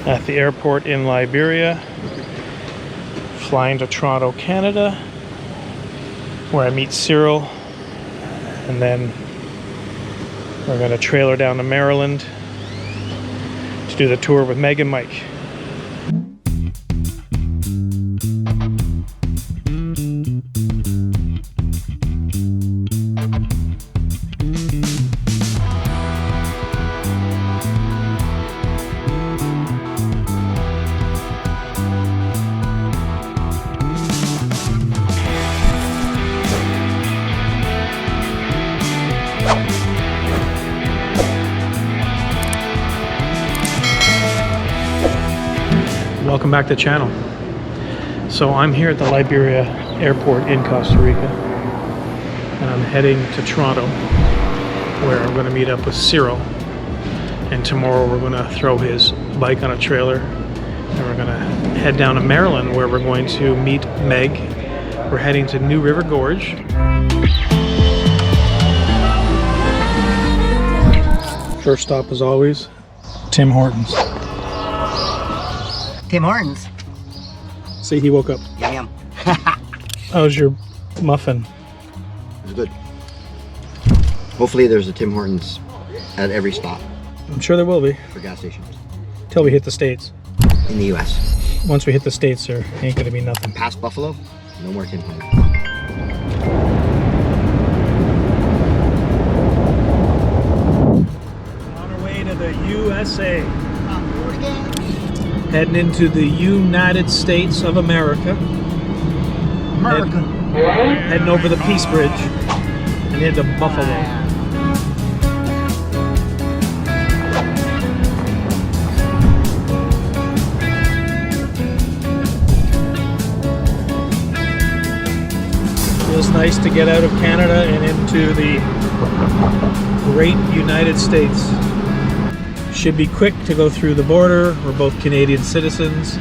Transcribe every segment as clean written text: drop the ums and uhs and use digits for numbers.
at the airport in Liberia, flying to Toronto, Canada, where I meet Cyril, and then we're going to trailer down to Maryland to do the tour with Meg and Mike. Welcome back to the channel. So I'm here at the Liberia airport in Costa Rica, and I'm heading to Toronto, where I'm going to meet up with Cyril, and tomorrow we're going to throw his bike on a trailer and we're going to head down to Maryland, where we're going to meet Meg. We're heading to New River Gorge. First stop, as always, Tim Hortons. Tim Hortons. See, he woke up. Yum. How's your muffin? It's good. Hopefully there's a Tim Hortons at every stop. I'm sure there will be. For gas stations. Till we hit the States. In the US. Once we hit the States, there ain't gonna be nothing. Past Buffalo, no more Tim Hortons. On our way to the USA. Heading into the United States of America. Heading over the Peace Bridge and into Buffalo. Feels nice to get out of Canada and into the great United States. Should be quick to go through the border. We're both Canadian citizens.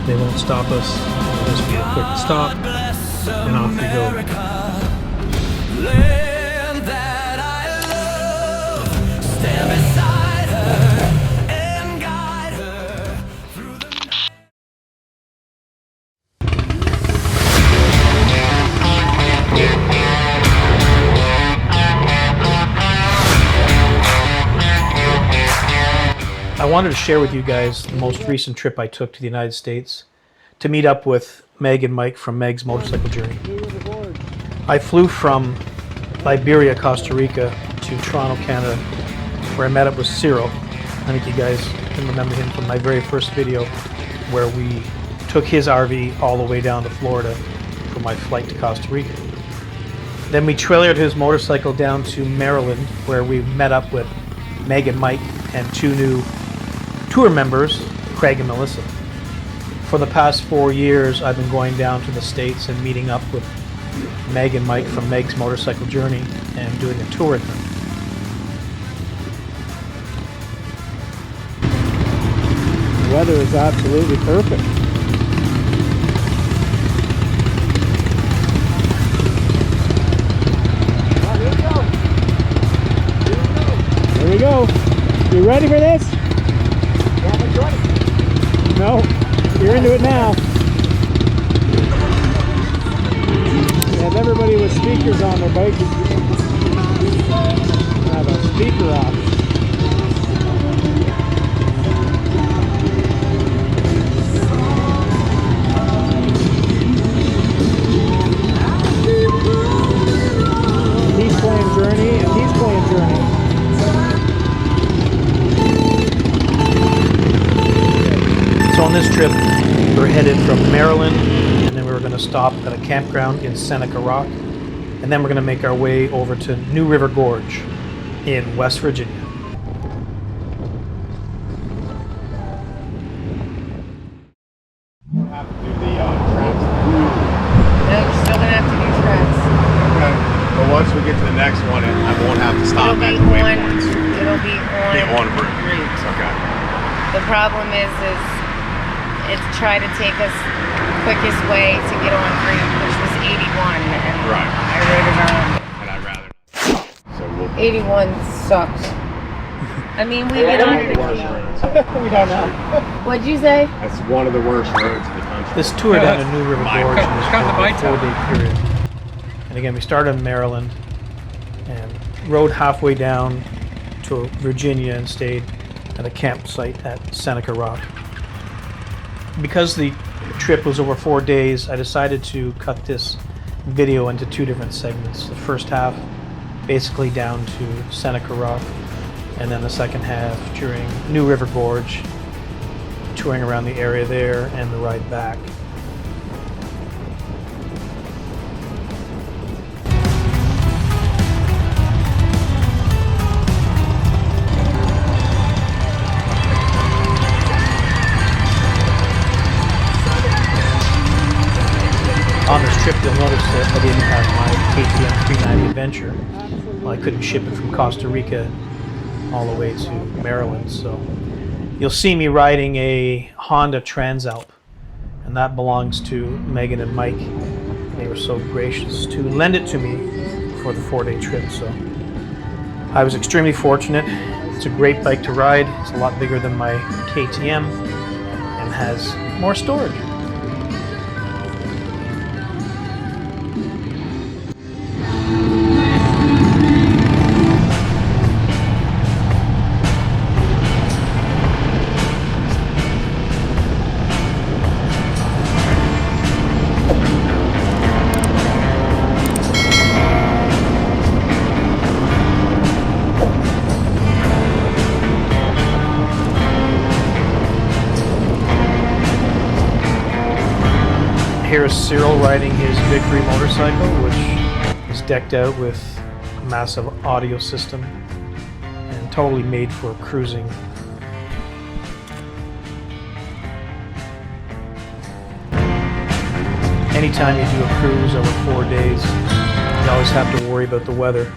They won't stop us. It'll just be a quick stop, and off we go. I wanted to share with you guys the most recent trip I took to the United States to meet up with Meg and Mike from Meg's Motorcycle Journey. I flew from Liberia, Costa Rica to Toronto, Canada, where I met up with Cyril. I think you guys can remember him from my very first video, where we took his RV all the way down to Florida for my flight to Costa Rica. Then we trailered his motorcycle down to Maryland, where we met up with Meg and Mike and two new tour members, Craig and Melissa. For the past 4 years, I've been going down to the States and meeting up with Meg and Mike from Meg's Motorcycle Journey and doing a tour with them. The weather is absolutely perfect. Here we go. You ready for this? No, you're into it now. We have everybody with speakers on their bikes. Have a speaker off. He's playing Journey and he's playing Journey. So on this trip, we're headed from Maryland, and then we were going to stop at a campground in Seneca Rock, and then we're going to make our way over to New River Gorge in West Virginia. Have to do the tracks. No, you're still gonna have to do tracks. Okay. But once we get to the next one, I won't have to stop at the waypoints. It'll be on route. Okay. The problem is it's try to take us quickest way to get on route, which was 81, and Right. I rode around. And I'd rather not. So we'll 81 sucks. I mean, we get on it. We don't know. What'd you say? That's one of the worst roads in the country. This tour down to New River My- Gorge was come to my for a 4-day period. And again, we started in Maryland and rode halfway down to Virginia and stayed at a campsite at Seneca Rock. Because the trip was over 4 days, I decided to cut this video into 2 different segments. The first half basically down to Seneca Rock, and then the second half during New River Gorge, touring around the area there and the ride back. On this trip, you'll notice that I didn't have my KTM 390 Adventure. Well, I couldn't ship it from Costa Rica all the way to Maryland, so you'll see me riding a Honda Transalp, and that belongs to Megan and Mike. They were so gracious to lend it to me for the 4-day trip, so I was extremely fortunate. It's a great bike to ride. It's a lot bigger than my KTM and has more storage. Here is Cyril riding his Victory motorcycle, which is decked out with a massive audio system and totally made for cruising. Anytime you do a cruise over 4 days, you always have to worry about the weather.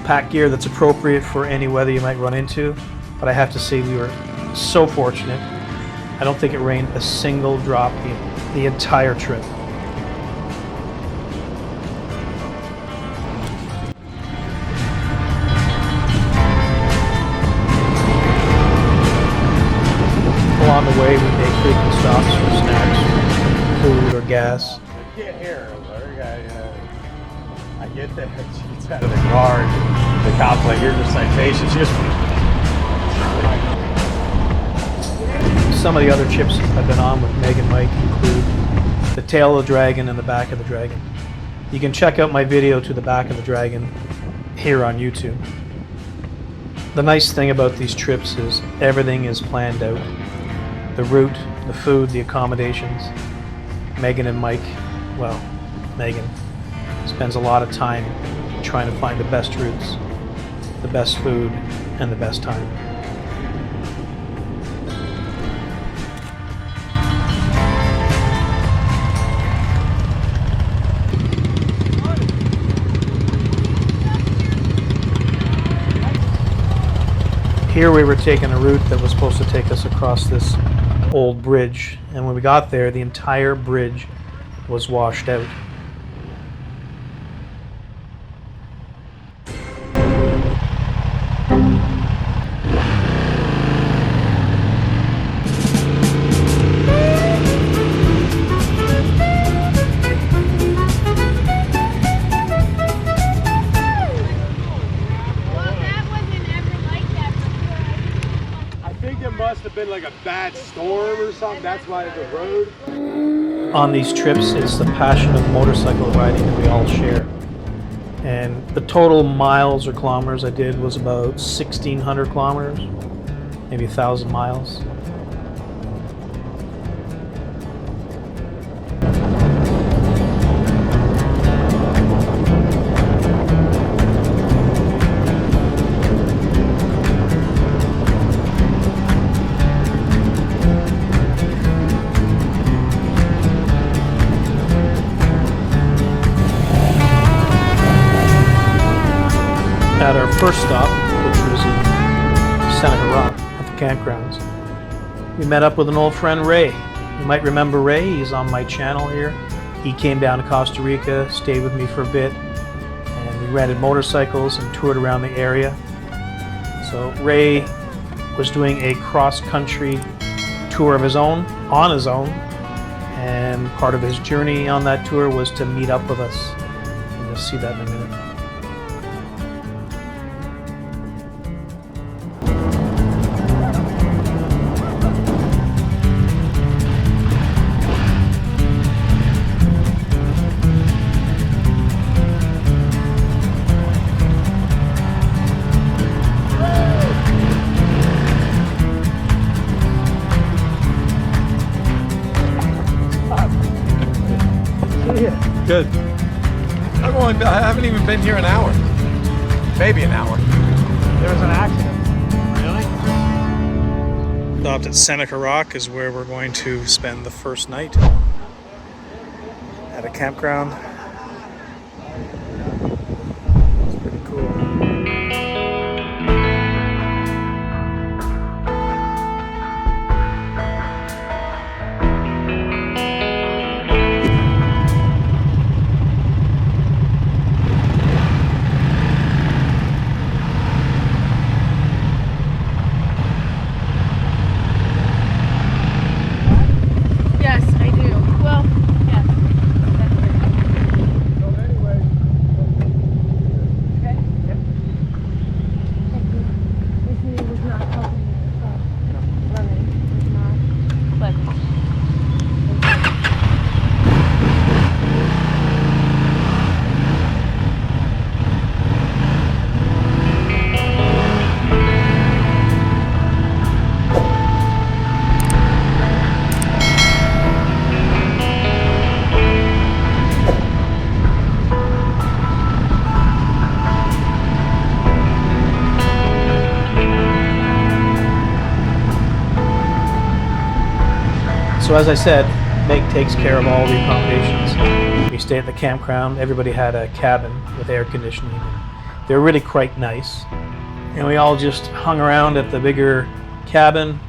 Pack gear that's appropriate for any weather you might run into, but I have to say we were so fortunate. I don't think it rained a single drop the entire trip. Along the way, we made frequent stops for snacks, food, or gas. I can't hear him, I get that she's out of the car. And the cop's like, here's your citation. She just. Some of the other trips I've been on with Meg and Mike include the tail of the dragon and the back of the dragon. You can check out my video to the back of the dragon here on YouTube. The nice thing about these trips is everything is planned out. The route, the food, the accommodations. Megan and Mike, well, Megan spends a lot of time trying to find the best routes, the best food, and the best time. Here we were taking a route that was supposed to take us across this old bridge, and when we got there, the entire bridge was washed out. Must have been like a bad storm or something. That's why the road. On these trips, it's the passion of motorcycle riding that we all share. And the total miles or kilometers I did was about 1,600 kilometers, maybe 1,000 miles. At our first stop, which was in Seneca Rock at the campgrounds, we met up with an old friend, Ray. You might remember Ray, he's on my channel here. He came down to Costa Rica, stayed with me for a bit, and we rented motorcycles and toured around the area. So Ray was doing a cross-country tour of his own, on his own, and part of his journey on that tour was to meet up with us. And you'll see that in a minute. Good. I haven't even been here an hour. Maybe an hour. There was an accident. Really? Stopped at Seneca Rock is where we're going to spend the first night at a campground. It's pretty cool. So as I said, Meg takes care of all the accommodations. We stay at the campground. Everybody had a cabin with air conditioning. They were really quite nice. And we all just hung around at the bigger cabin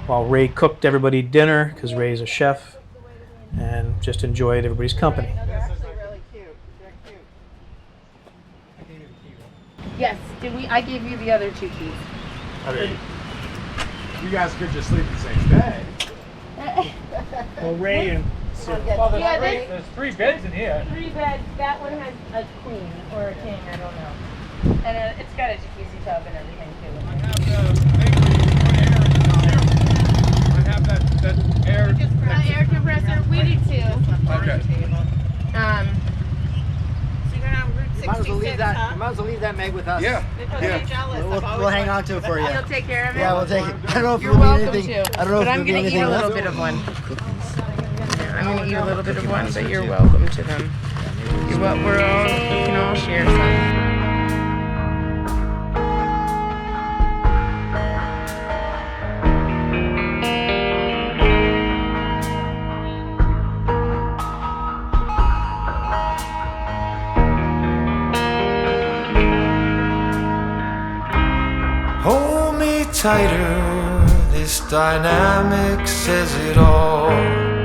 while Ray cooked everybody dinner, because Ray's a chef, and just enjoyed everybody's company. They're actually really cute. They're cute. I gave you the key. Yes, did we? I gave you the other 2 keys. I mean, you guys could just sleep in the same bed. Well, Ray and Cyril. Well, there's 3 beds in here. 3 beds. That one has a queen or a king, I don't know. And it's got a jacuzzi tub and everything too. I have that air. Air compressor. We do too. Okay. So you're gonna have Route 66, Might as well leave that Meg with us. Yeah. Because Yeah. they're jealous. We'll hang on to it for you. You'll take care of it. Yeah, we'll take it. I don't know if You're we'll need welcome anything. to. I don't know But if I'm we'll need gonna eat anything a little left. bit of one. I'm gonna eat a little bit of one, but you're welcome to them. We can all share some. Hold me tighter, this dynamic says it all.